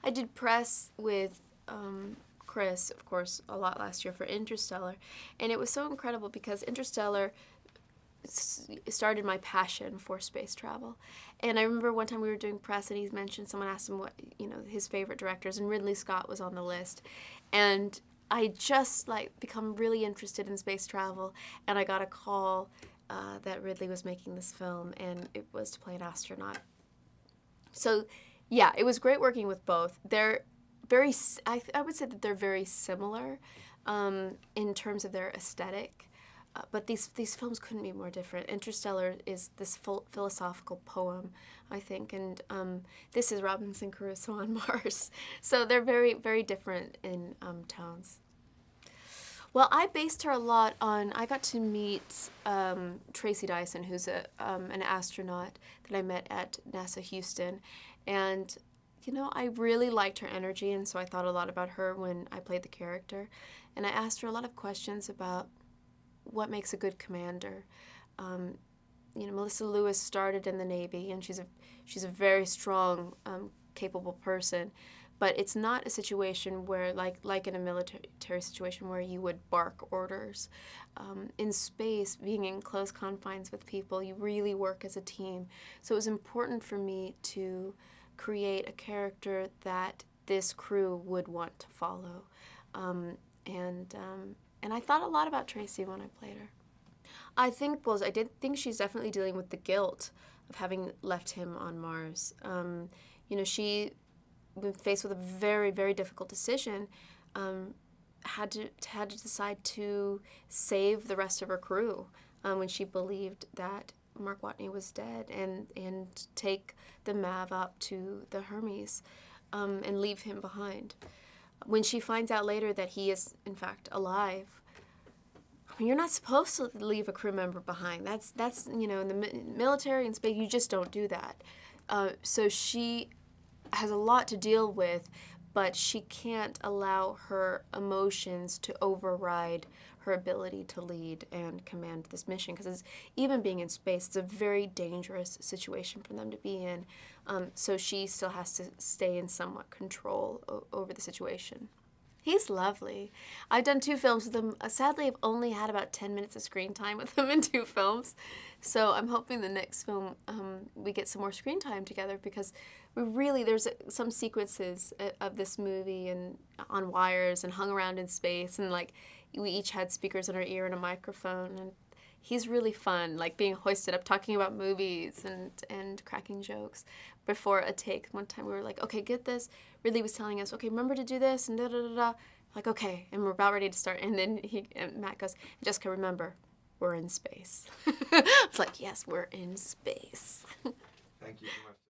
I did press with Chris, of course, a lot last year for Interstellar, and it was so incredible because Interstellar started my passion for space travel. And I remember one time we were doing press and he mentioned, someone asked him what, his favorite directors, and Ridley Scott was on the list. And I just become really interested in space travel, and I got a call that Ridley was making this film, and it was to play an astronaut. So yeah, it was great working with both. They're very, I would say that they're very similar in terms of their aesthetic. But these films couldn't be more different. Interstellar is this philosophical poem, I think, and this is Robinson Crusoe on Mars. So they're very, very different in tones. Well, I based her a lot on, I got to meet Tracy Dyson, who's an astronaut that I met at NASA Houston, and I really liked her energy, and so I thought a lot about her when I played the character, and I asked her a lot of questions about what makes a good commander. Melissa Lewis started in the Navy, and she's a very strong, capable person. But it's not a situation where, like in a military situation, where you would bark orders. In space, being in close confines with people, you really work as a team. So it was important for me to create a character that this crew would want to follow. And I thought a lot about Tracy when I played her. I did think she's definitely dealing with the guilt of having left him on Mars. She, when faced with a very, very difficult decision, had to decide to save the rest of her crew when she believed that Mark Watney was dead, and take the Mav up to the Hermes and leave him behind. When she finds out later that he is, in fact, alive, you're not supposed to leave a crew member behind. That's in the military and space, you just don't do that. So she has a lot to deal with, but she can't allow her emotions to override her ability to lead and command this mission, because even being in space, it's a very dangerous situation for them to be in. So she still has to stay in somewhat control over the situation. He's lovely. I've done 2 films with him. Sadly, I've only had about 10 minutes of screen time with him in 2 films. So I'm hoping the next film we get some more screen time together, because there's some sequences of this movie and on wires and hung around in space, and we each had speakers in our ear and a microphone, and he's really fun, being hoisted up, talking about movies and cracking jokes. Before a take, one time we were like, okay, get this. Ridley was telling us, okay, remember to do this, and da-da-da-da. Okay, and we're about ready to start. And then Matt goes, Jessica, remember, we're in space. I was like, yes, we're in space. Thank you so much.